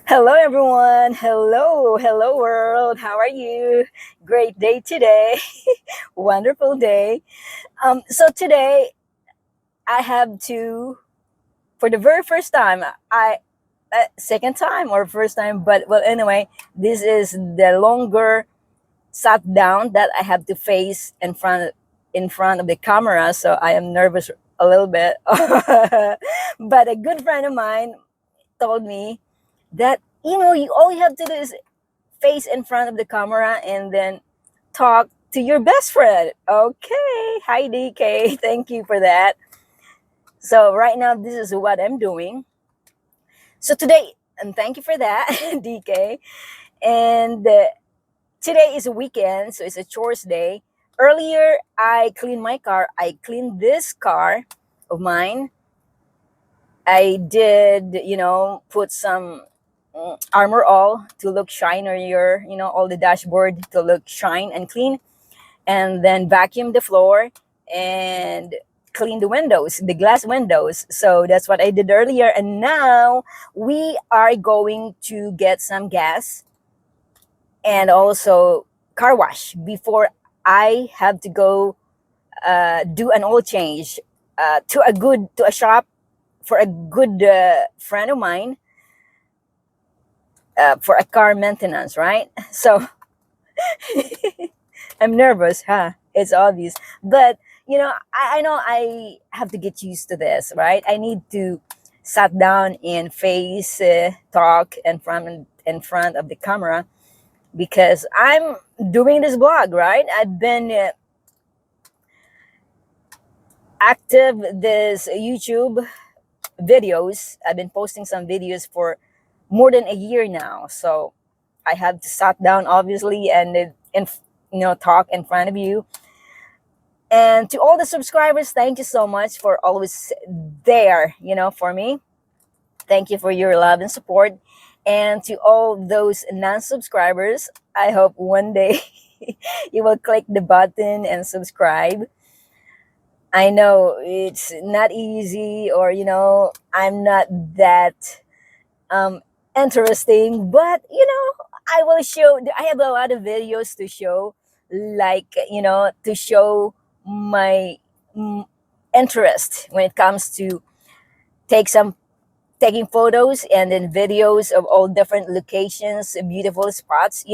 Hello, everyone. Hello, world. How are you? Great day today. Wonderful day. So today I have to, for the very first time, second time or first time, but well, anyway, this is the longer sat down that I have to face in front of the camera. So I am nervous a little bit, but a good friend of mine told me that you all you have to do is face in front of the camera and then talk to your best friend. Okay. Hi, DK. Thank you for that. So, right now, this is what I'm doing. So, today, and thank you for that, DK. And today is a weekend, so it's a chores day. Earlier, I cleaned my car. I cleaned this car of mine. I did, put some armor all to look shinier, all the dashboard to look shine and clean, and then vacuum the floor and clean the windows, the glass windows. So that's what I did earlier. And now we are going to get some gas and also car wash before I have to go do an oil change to a shop for a good friend of mine for a car maintenance, right? So I'm nervous, huh? It's obvious. But, I know I have to get used to this, right? I need to sit down and face, talk in front of the camera because I'm doing this blog, right? I've been active this YouTube videos. I've been posting some videos for more than a year now. So I have to sit down, obviously, and talk in front of you. And to all the subscribers, thank you so much for always there, for me. Thank you for your love and support. And to all those non-subscribers, I hope one day you will click the button and subscribe. I know it's not easy, or I'm not that um interesting, but I will show. I have a lot of videos to show, like to show my mm, interest when it comes to take some taking photos and then videos of all different locations, beautiful spots.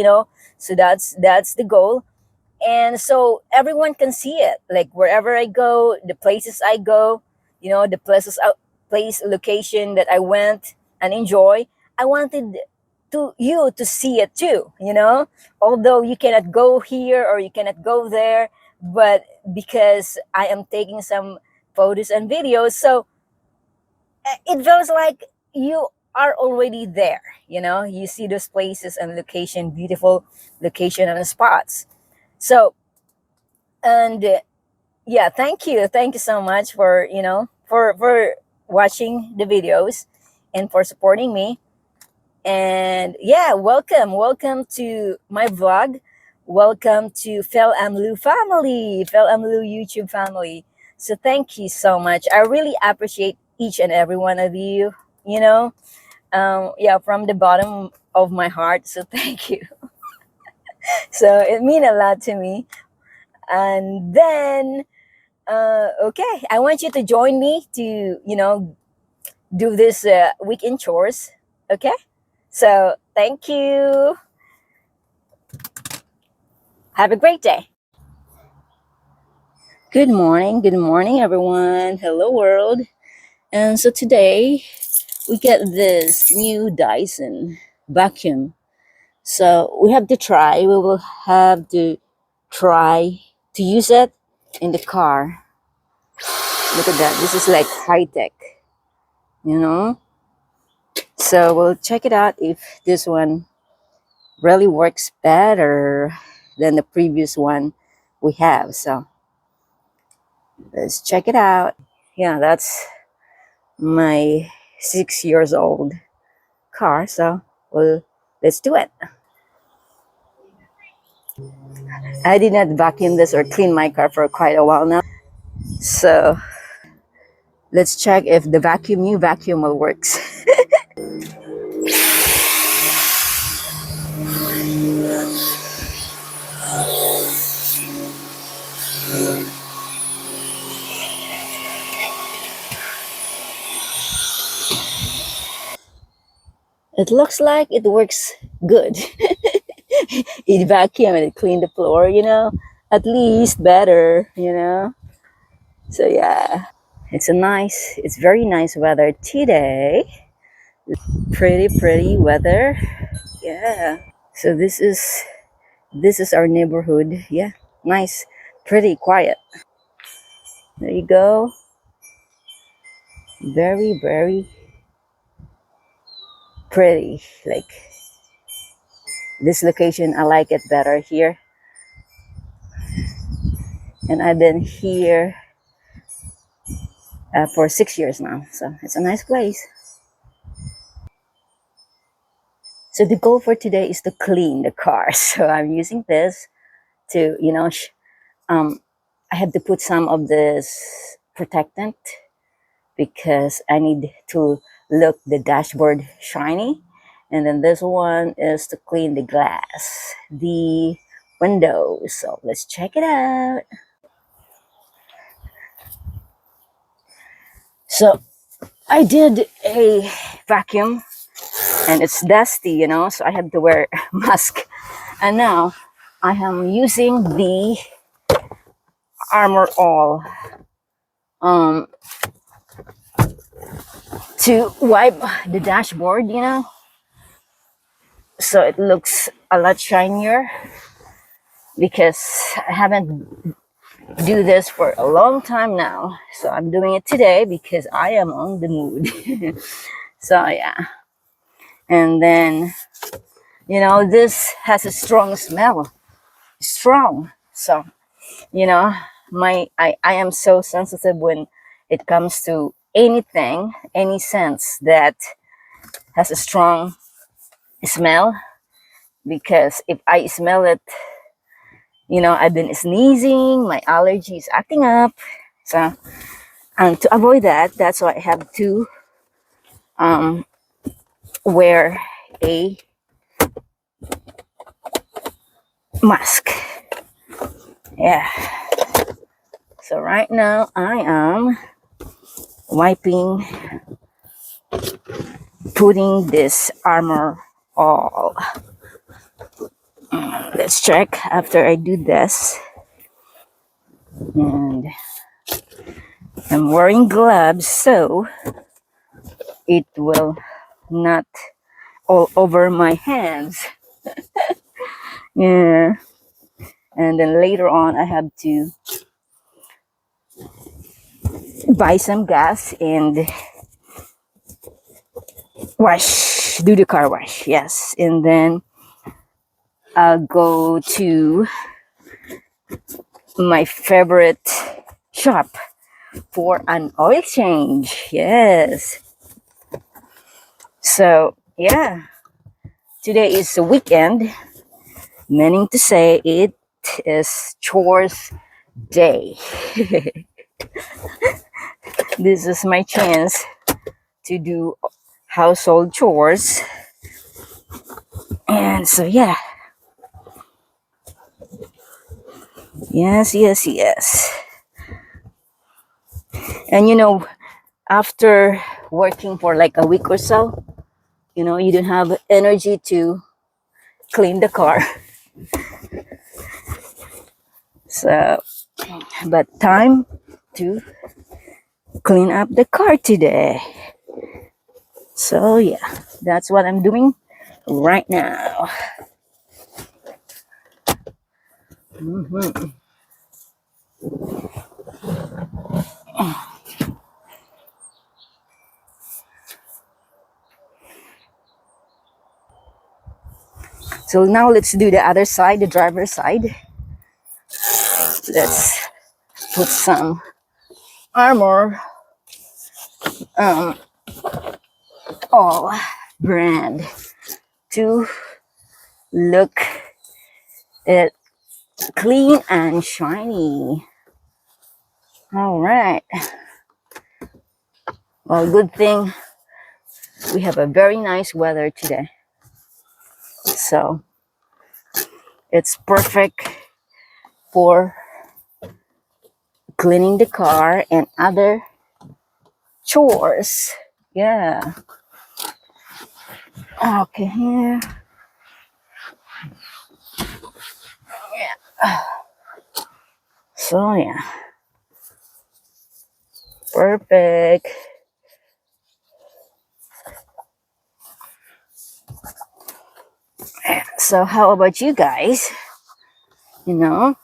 So that's the goal, and so everyone can see it, like wherever I go, the places I go, the place location that I went and enjoy. I wanted to see it too, although you cannot go here or you cannot go there, but because I am taking some photos and videos, so it feels like you are already there. You see those places and location, beautiful location and spots. So, and yeah, thank you so much for for watching the videos and for supporting me. And yeah, welcome to my vlog. Welcome to Fel Amlu family, Fel Amlu YouTube family. So thank you so much. I really appreciate each and every one of you. You know, yeah, from the bottom of my heart. So thank you. So it means a lot to me. And then, okay, I want you to join me to do this weekend chores. Okay. So thank you. Have a great day. Good morning, everyone. Hello, world. And so today we get this new Dyson vacuum. So we have to try. We will have to try to use it in the car. Look at that. This is like high tech, you know. So we'll check it out if this one really works better than the previous one we have. So let's check it out. Yeah, that's my 6 years old car. So well, let's do it. I did not vacuum this or clean my car for quite a while now. So let's check if the new vacuum will works. It looks like it works good. It vacuum and it clean the floor, at least better, So yeah, it's very nice weather today. Pretty weather. Yeah. So this is our neighborhood. Yeah. Nice. Pretty quiet. There you go. Very pretty. Like this location, I like it better here. And I've been here for 6 years now. So it's a nice place. So the goal for today is to clean the car. So I'm using this to, um, I have to put some of this protectant because I need to look the dashboard shiny. And then this one is to clean the glass, the windows. So let's check it out. So I did a vacuum and it's dusty, so I have to wear a mask. And now I am using the Armor All to wipe the dashboard, so it looks a lot shinier because I haven't do this for a long time now. So I'm doing it today because I am on the mood. So yeah. And then, this has a strong smell. Strong. So, I am so sensitive when it comes to anything, any sense that has a strong smell, because if I smell it, I've been sneezing, my allergy is acting up. So, and to avoid that, that's why I have to wear a mask. Yeah. So right now I am wiping, putting this Armor All. Let's check after I do this. And I'm wearing gloves so it will not all over my hands. Yeah. And then later on I have to buy some gas and do the car wash. Yes. And then I'll go to my favorite shop for an oil change. Yes. So yeah, today is a weekend, meaning to say it is chores day. This is my chance to do household chores. And so yeah. Yes. And after working for like a week or so, you don't have energy to clean the car. So, but time to clean up the car today. So yeah, that's what I'm doing right now. So now let's do the other side, the driver's side. Let's put some Armor All brand to look it clean and shiny. All right. Well, good thing we have a very nice weather today. So it's perfect for cleaning the car and other chores. Yeah. Okay, here. So yeah, perfect. So how about you guys? You know,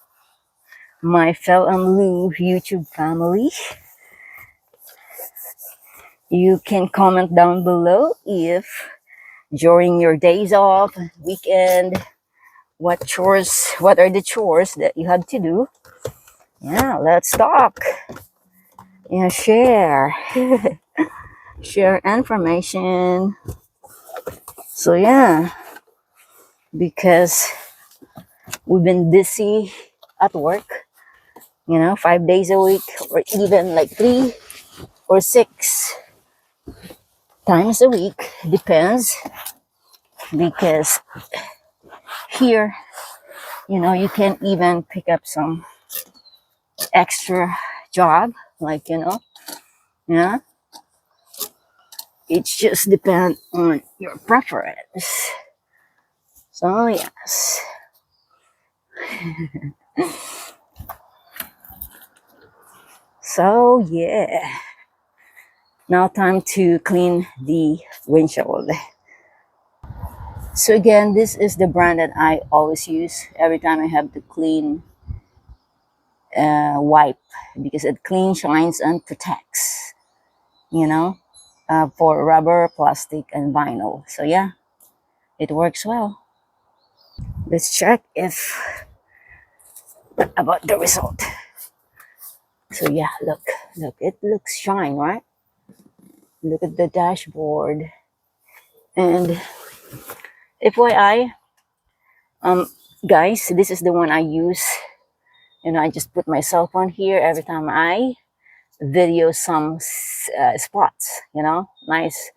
my Fel Lou YouTube family. You can comment down below if during your days off, weekend, what are the chores that you had to do? Yeah, let's talk. Yeah, share. Share information. So yeah, because we've been busy at work, 5 days a week, or even like 3 or 6 times a week, depends. Because here, you can even pick up some extra job, like, yeah, it just depends on your preference. So yes. So yeah, now time to clean the windshield. So again, this is the brand that I always use every time I have to clean wipe, because it cleans, shines, and protects, you know, for rubber, plastic, and vinyl. So yeah, it works well. Let's check if about the result. So yeah, look, it looks shine, right? Look at the dashboard. And FYI, guys, this is the one I use. I just put my cell phone here every time I video some spots, nice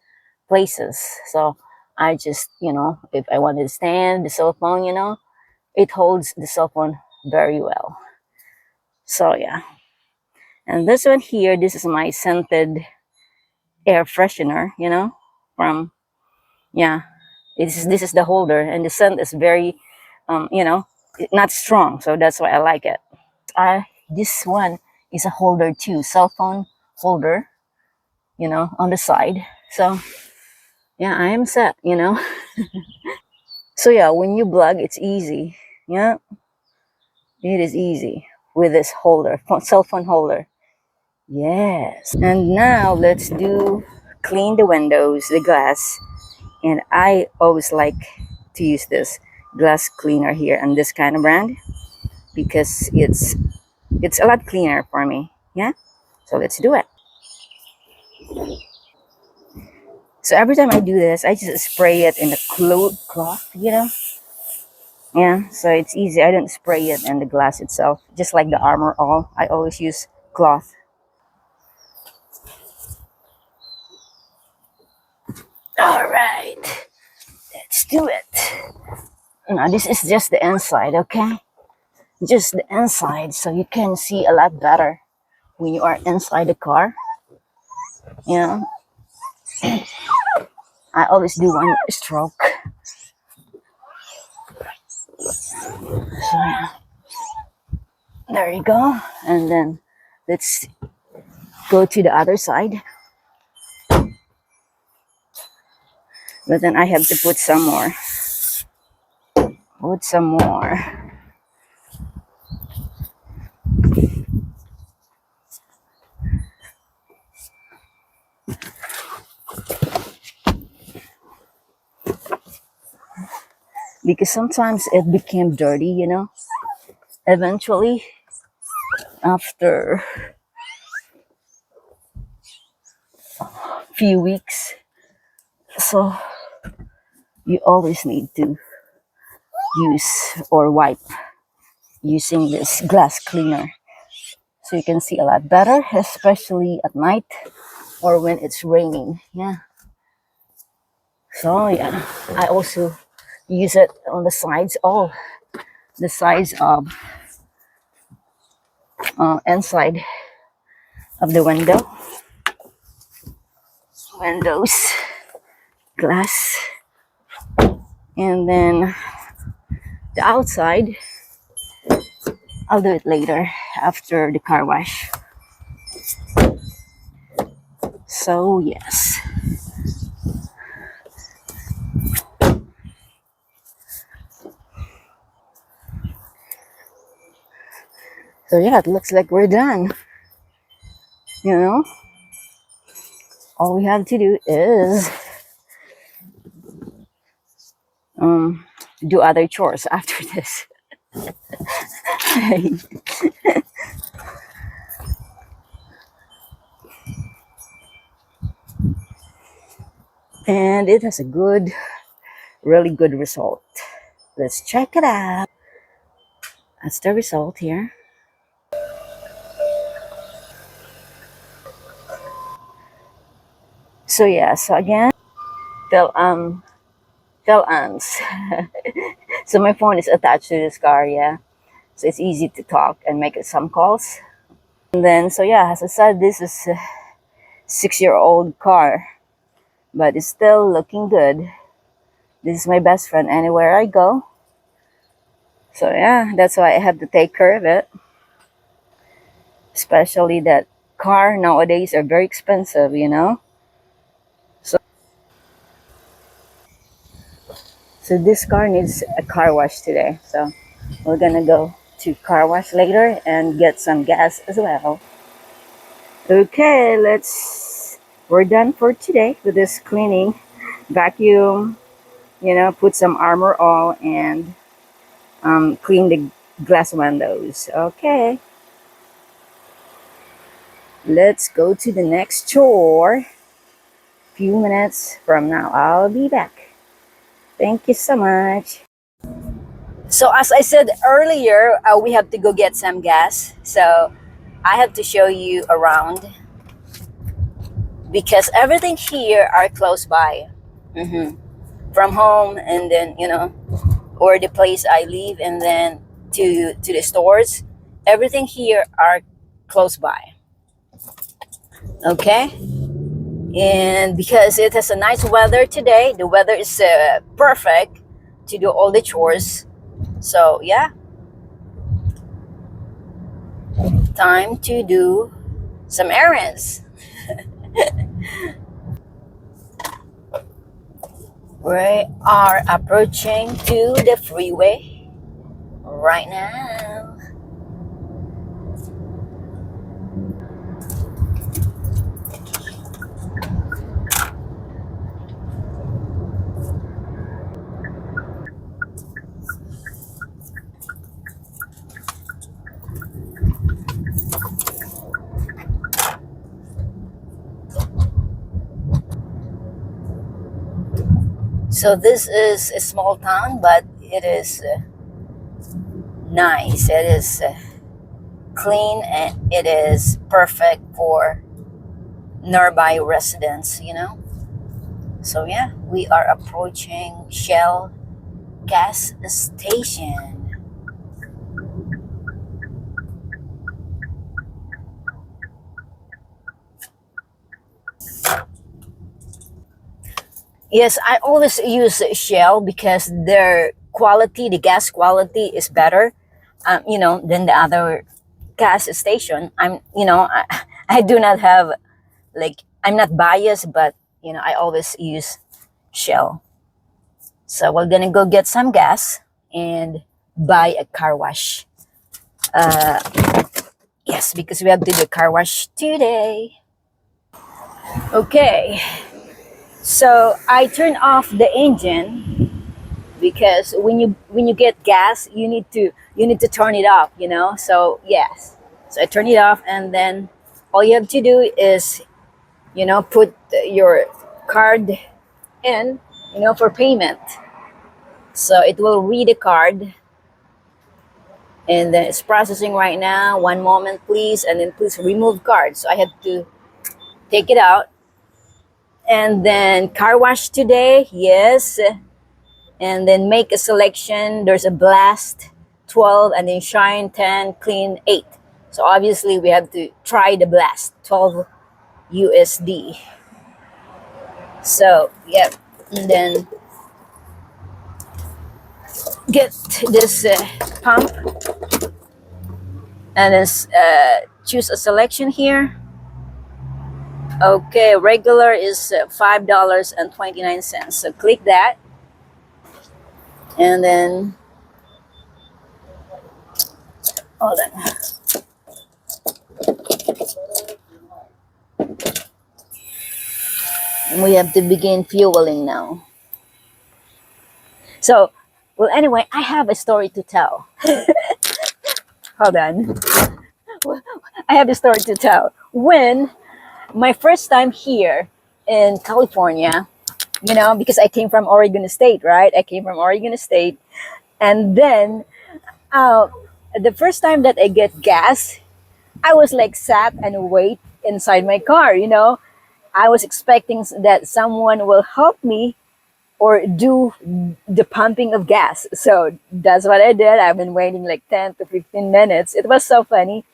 places. So I just, if I want to stand the cell phone, it holds the cell phone very well. So yeah. And this one here, this is my scented air freshener, from, yeah, this is the holder, and the scent is very, not strong. So that's why I like it. This one is a holder too, cell phone holder, on the side. So yeah, I am set. So yeah, when you blog, it's easy. Yeah, it is easy with this holder, cell phone holder. Yes. And now let's do clean the windows, the glass. And I always like to use this glass cleaner here and this kind of brand, because it's a lot cleaner for me. Yeah. So let's do it. So every time I do this, I just spray it in the cloth. Yeah, so it's easy. I don't spray it in the glass itself, just like the Armor All. I always use cloth. All right, let's do it. Now this is just the inside, okay? Just the inside, so you can see a lot better when you are inside the car. You know, I always do one stroke. So yeah, there you go. And then let's go to the other side. But then I have to put some more. Put some more. Because sometimes it became dirty. Eventually, after a few weeks. So you always need to use or wipe using this glass cleaner, so you can see a lot better, especially at night or when it's raining. Yeah. So yeah, I also use it on the sides, all the sides of inside of the windows, glass. And then the outside, I'll do it later after the car wash. So yes. So yeah, it looks like we're done. You know, all we have to do is um do other chores after this. And it has a really good result. Let's check it out. That's the result here. So yeah, so again, fell fell ants. So my phone is attached to this car, yeah. So it's easy to talk and make some calls. And then so yeah, as I said, this is a 6-year-old car, but it's still looking good. This is my best friend anywhere I go. So yeah, that's why I have to take care of it. Especially that car nowadays are very expensive, you know. So this car needs a car wash today. So we're gonna go to car wash later and get some gas as well. Okay, we're done for today with this cleaning. Vacuum, you know, put some armor all and clean the glass windows. Okay, let's go to the next chore. Few minutes from now, I'll be back. Thank you so much. So as I said earlier, we have to go get some gas. So I have to show you around because everything here are close by. hmm From home and then, you know, or the place I live and then to the stores. Everything here are close by. Okay? And because it has a nice weather today, the weather is perfect to do all the chores. So yeah, time to do some errands. We are approaching to the freeway right now. So this is a small town, but it is nice. It is clean and it is perfect for nearby residents, you know. So yeah, we are approaching Shell gas station. Yes, I always use Shell because their quality, the gas quality is better, you know, than the other gas station. I do not have like, I'm not biased, but you know, I always use Shell. So we're gonna go get some gas and buy a car wash. Uh, yes, because we have to do a car wash today. Okay, so I turn off the engine because when you get gas, you need to turn it off. You know, so yes, so I turn it off, and then all you have to do is, you know, put your card in, you know, for payment. So it will read the card and then it's processing right now. One moment, please. And then please remove card. So I had to take it out. And then car wash today, yes. And then make a selection. There's a blast 12 and then shine 10, clean 8. So obviously we have to try the blast 12 USD. So yeah, and then get this pump and then choose a selection here. Okay, regular is $5.29. So click that, and then hold on. We have to begin fueling now. So, well, anyway, I have a story to tell. Hold on. I have a story to tell. When my first time here in California, you know, because I came from Oregon State, right? I came from Oregon State. And then uh, the first time that I get gas, I was like sat and wait inside my car, you know. I was expecting that someone will help me or do the pumping of gas. So that's what I did. I've been waiting like 10 to 15 minutes. It was so funny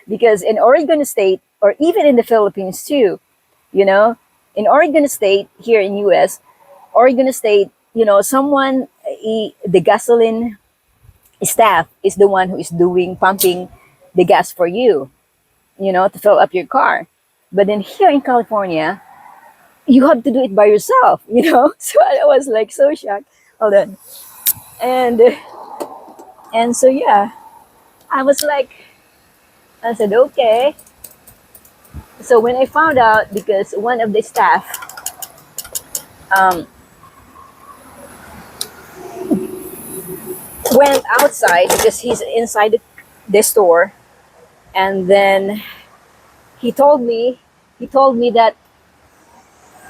because in Oregon State, or even in the Philippines too, you know, in Oregon State, here in US, Oregon State, you know, the gasoline staff is the one who is doing pumping the gas for you know, to fill up your car. But then here in California, you have to do it by yourself, you know? So I was like so shocked. Hold on. And and so yeah, I was like, I said, okay. So when I found out, because one of the staff um, went outside because he's inside the store, and then he told me, he told me that,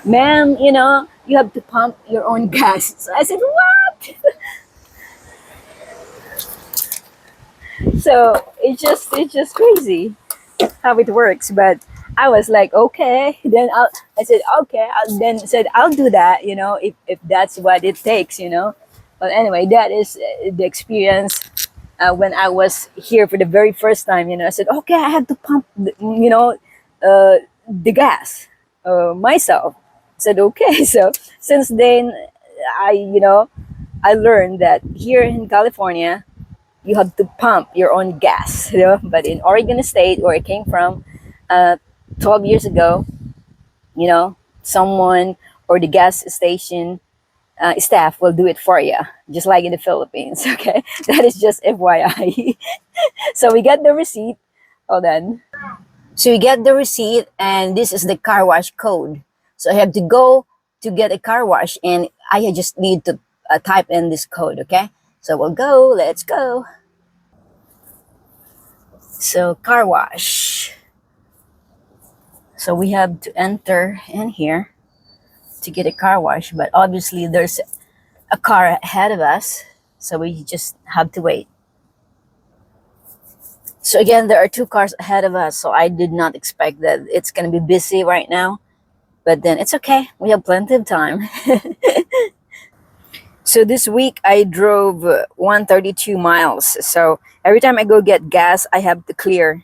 ma'am, you know, you have to pump your own gas. So I said, what? So it's just crazy how it works. But I was like, okay. Then I said, okay. Then said, I'll do that, you know, if that's what it takes, you know. But anyway, that is the experience when I was here for the very first time. You know, I said, okay, I have to pump, you know, the gas myself. I said, okay. So since then, you know, I learned that here in California, you have to pump your own gas, you know. But in Oregon State, where I came from, uh, 12 years ago, you know, someone or the gas station staff will do it for you, just like in the Philippines. Okay, that is just FYI. So we got the receipt. Hold on. So you get the receipt, and this is the car wash code. So I have to go to get a car wash, and I just need to type in this code. Okay, so we'll go. Let's go. So car wash. So we have to enter in here to get a car wash, but obviously there's a car ahead of us, so we just have to wait. So again, there are two cars ahead of us, so I did not expect that it's going to be busy right now, but then it's okay. We have plenty of time. So this week I drove 132 miles. So every time I go get gas, I have to clear.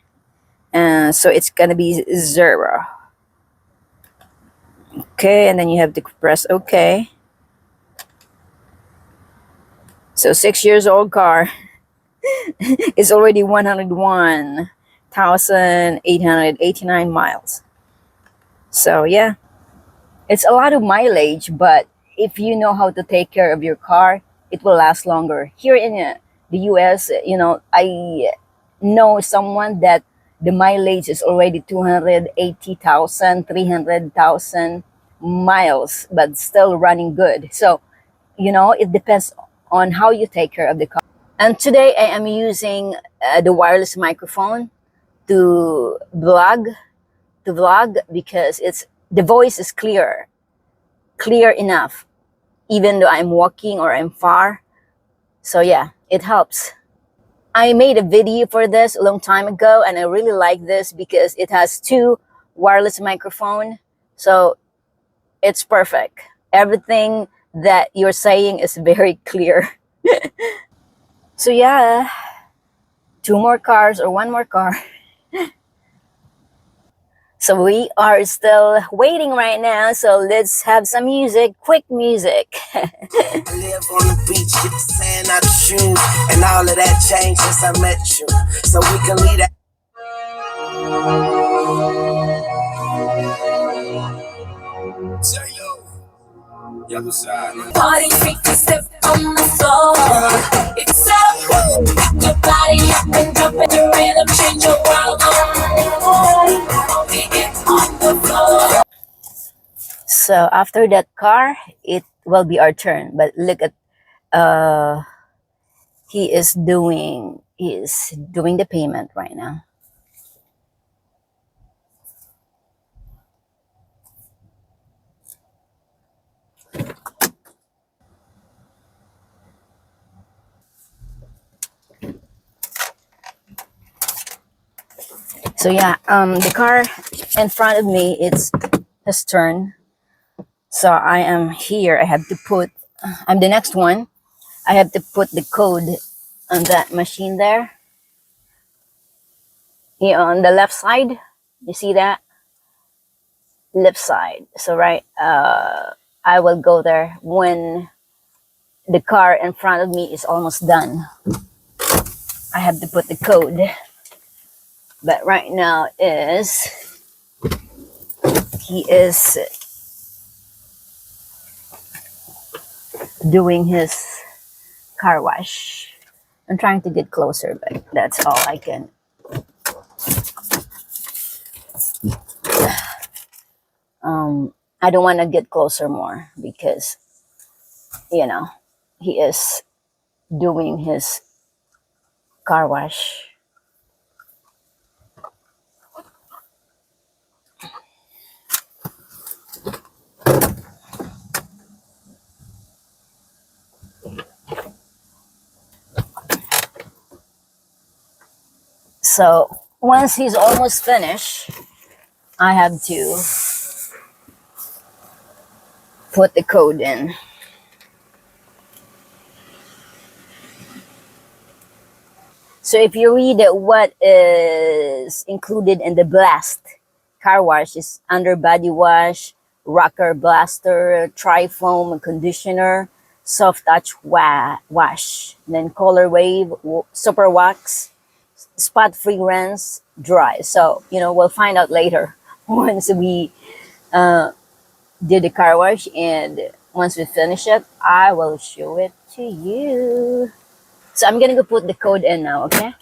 So it's going to be 0. Okay, and then you have to press OK. So 6 years old car is already 101,889 miles. So yeah, it's a lot of mileage, but if you know how to take care of your car, it will last longer. Here in the US, you know, I know someone that the mileage is already 280,000, 300,000 miles, but still running good. So, you know, it depends on how you take care of the car. And today I am using the wireless microphone to vlog because the voice is clear enough, even though I'm walking or I'm far. So yeah, it helps. I made a video for this a long time ago, and I really like this because it has 2 wireless microphone. So it's perfect. Everything that you're saying is very clear. So yeah, 2 more cars or 1 more car. So we are still waiting right now. So let's have some music, quick music. I live on the beach, get the sand out of shoes, and all of that changed since I met you. So we can leave that. Say yo, yellow side. Party freaky, step on the floor. It's so cool. Your body up and jumping the rhythm, change your world. Get on the floor. So after that car, it will be our turn. But look at uh he is doing the payment right now. So yeah, the car in front of me, it's his turn. So I am here. I have to put. I'm the next one. I have to put the code on that machine there. Yeah, on the left side. You see that left side. So right, I will go there when the car in front of me is almost done. I have to put the code. But right now he is doing his car wash. I'm trying to get closer, but that's all I can. I don't want to get closer more because, you know, he is doing his car wash. So once he's almost finished, I have to put the code in. So if you read what is included in the Blast car wash is underbody wash, rocker blaster, tri-foam conditioner, soft touch wash, then color wave, super wax, spot free rinse, dry. So, we'll find out later once we did the car wash, and once we finish it, I will show it to you. So I'm gonna go put the code in now, okay?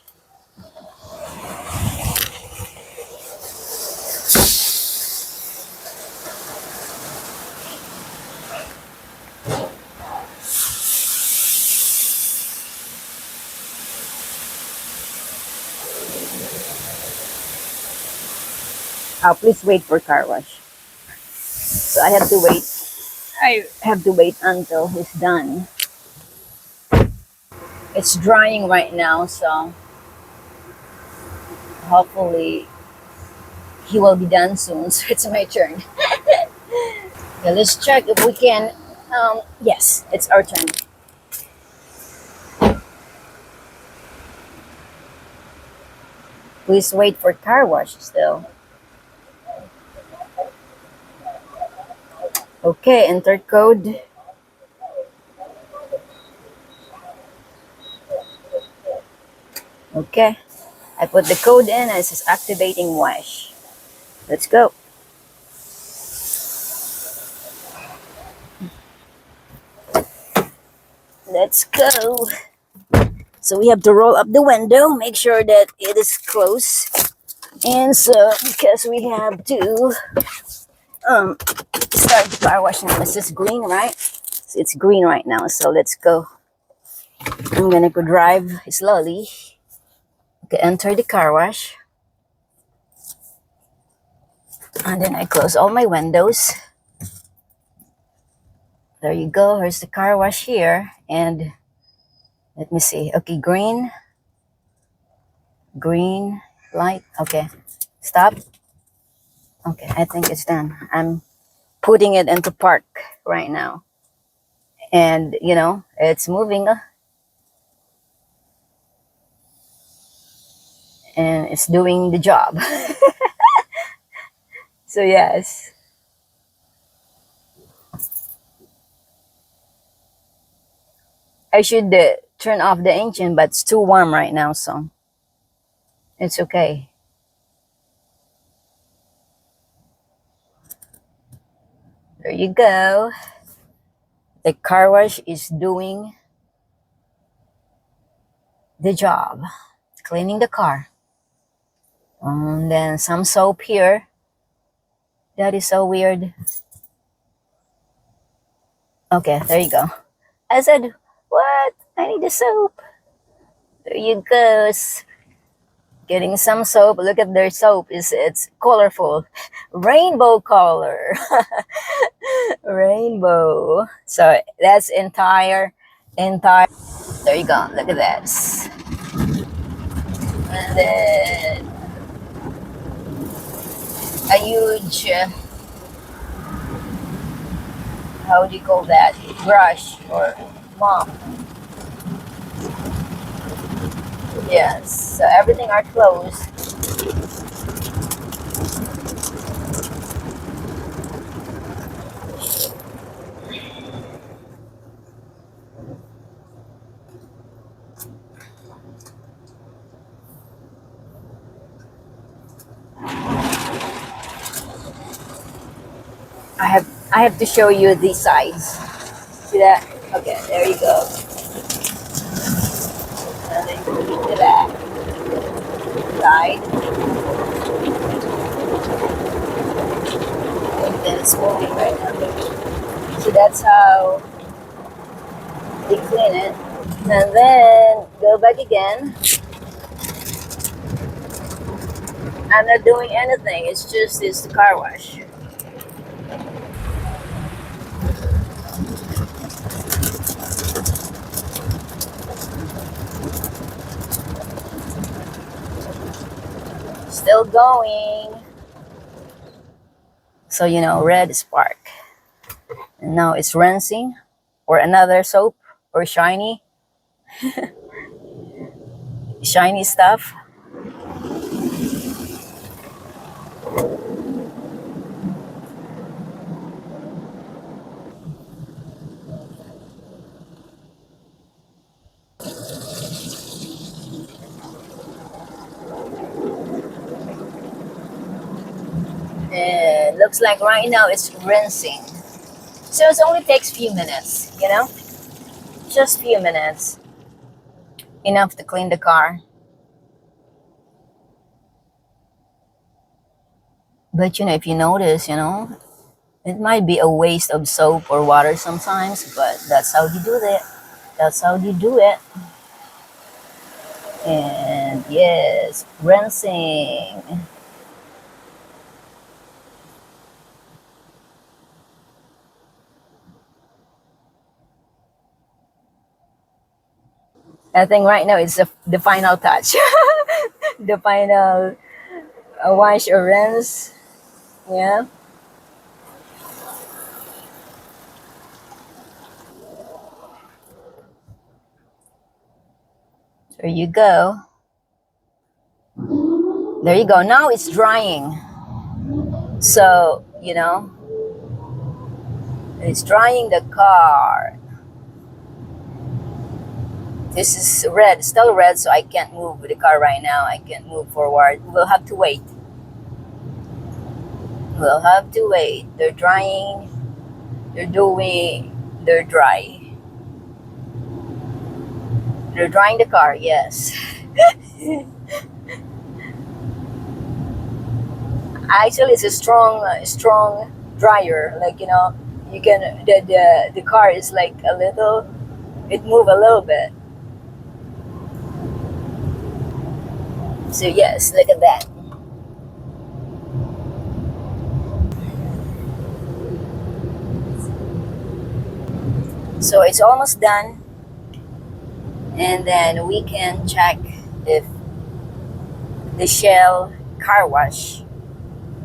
Please wait for car wash. So I have to wait. I have to wait until he's done. It's drying right now, so hopefully he will be done soon. So it's my turn. Okay, let's check if we can. Yes, it's our turn. Please wait for car wash still. Okay, enter code. Okay, I put the code in and it says activating wash. Let's go. Let's go. So we have to roll up the window, make sure that it is closed. And so, because we have to start the car wash now. It's just green, right? So it's green right now, so let's go. I'm gonna go drive slowly. Okay, enter the car wash. And then I close all my windows. There you go, here's the car wash here. And let me see, okay, green light, okay, stop. Okay, I think it's done. I'm putting it into park right now. And, it's moving. And it's doing the job. So yes, I should turn off the engine, but it's too warm right now, so it's okay. There you go. The car wash is doing the job, cleaning the car. And then some soap here. That is so weird. Okay, there you go. I said, what? I need the soap. There you go. Getting some soap. Look at their soap. It's colorful. Rainbow color. Rainbow. So that's entire. There you go. Look at that. And then a huge, how do you call that? Brush or mop. Yes. So everything are closed. I have to show you these sides. See that? Okay, there you go. And then you get to that side. And then it's moving right now. So that's how they clean it. And then go back again. I'm not doing anything. It's just this car wash. Still going. So you know, red spark. And now it's rinsing, or another soap, or shiny stuff. And looks like right now it's rinsing. So it only takes few minutes, you know? Just few minutes. Enough to clean the car. But you know, if you notice, you know, it might be a waste of soap or water sometimes, but that's how you do it. That's how you do it. And yes, rinsing. I think right now it's the final touch. The final wash or rinse. Yeah. There you go. There you go. Now it's drying. So, you know, it's drying the car. This is red, still red, so I can't move the car right now. I can't move forward. We'll have to wait. We'll have to wait. They're drying. They're dry. They're drying the car, yes. Actually, it's a strong dryer. Like, you know, you can, the car is like a little, it move a little bit. So yes, look at that. So it's almost done. And then we can check if the Shell car wash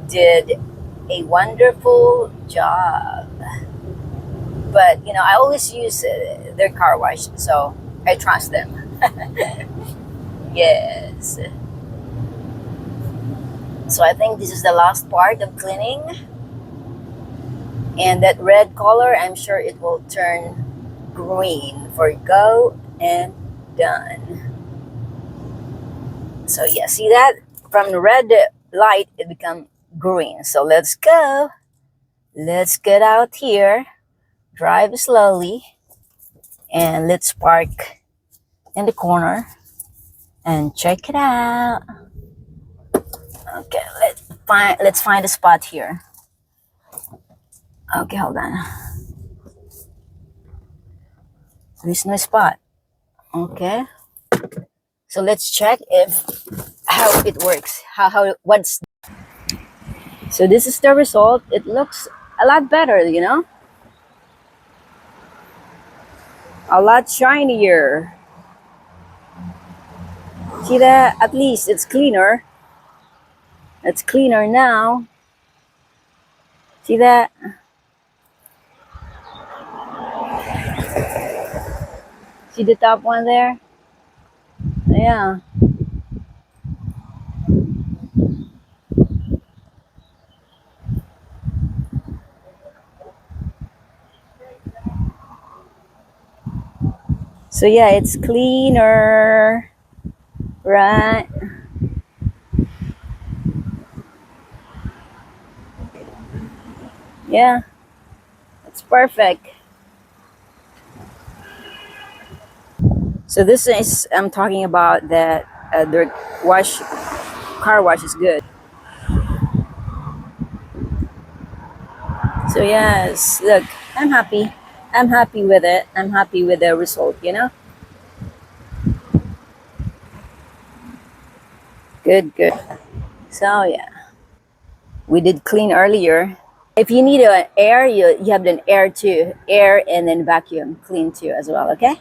did a wonderful job. But you know, I always use their car wash, so I trust them. Yes. So I think this is the last part of cleaning. And that red color, I'm sure it will turn green for go and done. So yeah, see that? From the red light, it become green. So let's go. Let's get out here, drive slowly, and let's park in the corner and check it out. Okay, let's find a spot here. Okay, hold on. There's no spot. Okay. So let's check if how it works. How what's So this is the result. It looks a lot better, you know? A lot shinier. See that? At least it's cleaner. It's cleaner now. See that? See the top one there? Yeah. So yeah, it's cleaner, right? Yeah, it's perfect. So this is I'm talking about that the car wash is good. So yes, look, I'm happy. I'm happy with it. I'm happy with the result, you know? Good, good. So yeah, we did clean earlier. If you need an air, you have an air too. Air and then vacuum clean too as well, okay?